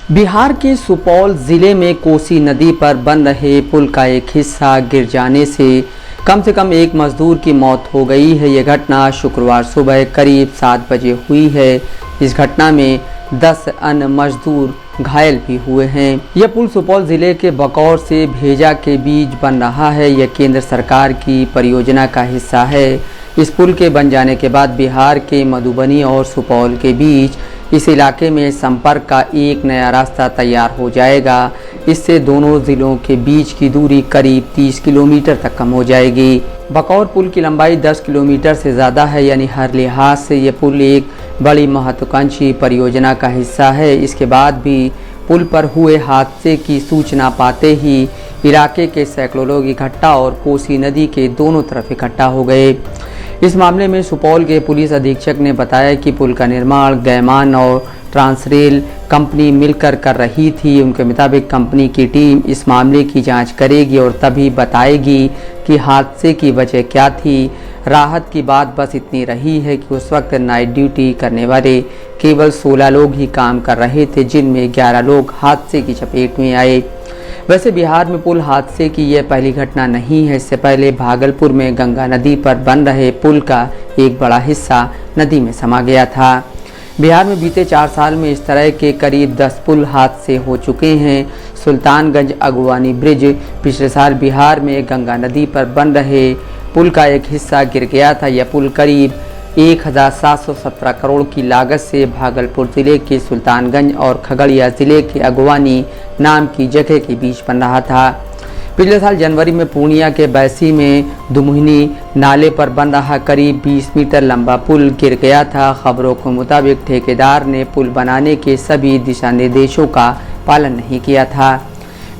बिहार के सुपौल जिले में कोसी नदी पर बन रहे पुल का एक हिस्सा गिर जाने से कम एक मजदूर की मौत हो गई है। यह घटना शुक्रवार सुबह करीब 7 बजे हुई है। इस घटना में 10 अन्य मजदूर घायल भी हुए हैं। यह पुल सुपौल जिले के बकौर से भेजा के बीच बन रहा है। यह केंद्र सरकार की परियोजना का हिस्सा है। इस पुल के बन जाने के बाद बिहार के मधुबनी और सुपौल के बीच इस इलाके में संपर्क का एक नया रास्ता तैयार हो जाएगा। इससे दोनों जिलों के बीच की दूरी करीब 30 किलोमीटर तक कम हो जाएगी। बकौर पुल की लंबाई 10 किलोमीटर से ज़्यादा है, यानी हर लिहाज से ये पुल एक बड़ी महत्वाकांक्षी परियोजना का हिस्सा है। इसके बाद भी पुल पर हुए हादसे की सूचना पाते ही इलाके के सैकड़ों लोग इकट्ठा और कोसी नदी के दोनों तरफ इकट्ठा हो गए। इस मामले में सुपौल के पुलिस अधीक्षक ने बताया कि पुल का निर्माण गैमान और ट्रांसरेल कंपनी मिलकर कर रही थी। उनके मुताबिक कंपनी की टीम इस मामले की जांच करेगी और तभी बताएगी कि हादसे की वजह क्या थी। राहत की बात बस इतनी रही है कि उस वक्त नाइट ड्यूटी करने वाले केवल 16 लोग ही काम कर रहे थे, जिनमें 11 लोग हादसे की चपेट में आए। वैसे बिहार में पुल हादसे की यह पहली घटना नहीं है। इससे पहले भागलपुर में गंगा नदी पर बन रहे पुल का एक बड़ा हिस्सा नदी में समा गया था। बिहार में बीते 4 साल में इस तरह के करीब 10 पुल हादसे हो चुके हैं। सुल्तानगंज अगवानी ब्रिज पिछले साल बिहार में गंगा नदी पर बन रहे पुल का एक हिस्सा गिर गया था। यह पुल करीब 1717 करोड़ की लागत से भागलपुर जिले के सुल्तानगंज और खगड़िया जिले के अगवानी नाम की जगह के बीच बन रहा था। पिछले साल जनवरी में पूर्णिया के बैसी में दुमुहिनी नाले पर बन रहा करीब 20 मीटर लंबा पुल गिर गया था। खबरों के मुताबिक ठेकेदार ने पुल बनाने के सभी दिशा निर्देशों का पालन नहीं किया था।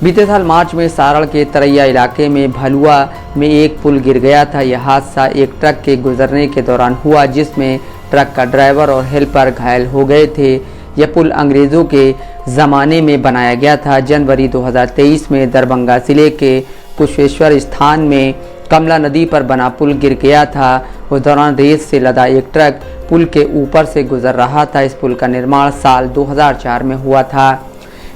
बीते साल मार्च में सारण के तरैया इलाके में भलुआ में एक पुल गिर गया था। यह हादसा एक ट्रक के गुजरने के दौरान हुआ, जिसमें ट्रक का ड्राइवर और हेल्पर घायल हो गए थे। यह पुल अंग्रेज़ों के ज़माने में बनाया गया था। जनवरी 2023 में दरभंगा जिले के कुशेश्वर स्थान में कमला नदी पर बना पुल गिर गया था। उस दौरान रेत से लदा एक ट्रक पुल के ऊपर से गुजर रहा था। इस पुल का निर्माण साल 2004 में हुआ था।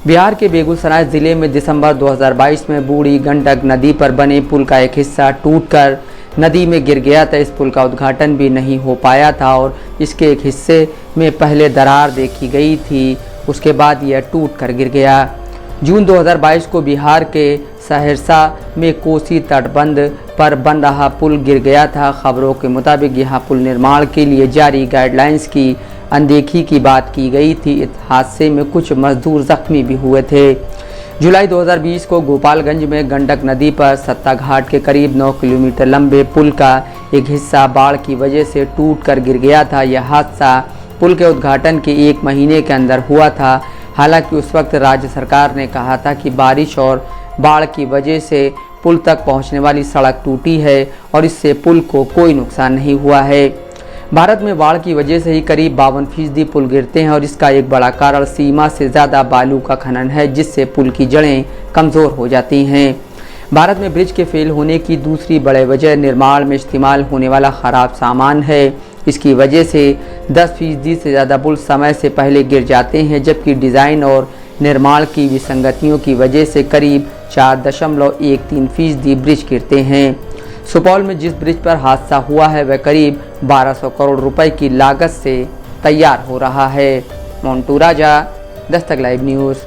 बिहार के बेगूसराय जिले में दिसंबर 2022 में बूढ़ी गंडक नदी पर बने पुल का एक हिस्सा टूटकर नदी में गिर गया था। इस पुल का उद्घाटन भी नहीं हो पाया था और इसके एक हिस्से में पहले दरार देखी गई थी, उसके बाद यह टूट कर गिर गया। जून 2022 को बिहार के सहरसा में कोसी तटबंध पर बन रहा पुल गिर गया था। खबरों के मुताबिक यहाँ पुल निर्माण के लिए जारी गाइडलाइंस की अनदेखी की बात की गई थी। इस हादसे में कुछ मजदूर जख्मी भी हुए थे। जुलाई 2020 को गोपालगंज में गंडक नदी पर सत्ता घाट के करीब 9 किलोमीटर लंबे पुल का एक हिस्सा बाढ़ की वजह से टूट कर गिर गया था। यह हादसा पुल के उद्घाटन के 1 महीने के अंदर हुआ था। हालांकि उस वक्त राज्य सरकार ने कहा था कि बारिश और बाढ़ की वजह से पुल तक पहुंचने वाली सड़क टूटी है और इससे पुल को कोई नुकसान नहीं हुआ है। भारत में बाढ़ की वजह से ही करीब 52% पुल गिरते हैं और इसका एक बड़ा कारण सीमा से ज़्यादा बालू का खनन है, जिससे पुल की जड़ें कमज़ोर हो जाती हैं। भारत में ब्रिज के फेल होने की दूसरी बड़ी वजह निर्माण में इस्तेमाल होने वाला ख़राब सामान है। इसकी वजह से 10% से ज़्यादा पुल समय से पहले गिर जाते हैं, जबकि डिज़ाइन और निर्माण की विसंगतियों की वजह से करीब 4.13% ब्रिज गिरते हैं। सुपौल में जिस ब्रिज पर हादसा हुआ है वह करीब 1200 करोड़ रुपए की लागत से तैयार हो रहा है। मोन्टू राजा, दस्तक लाइव न्यूज़।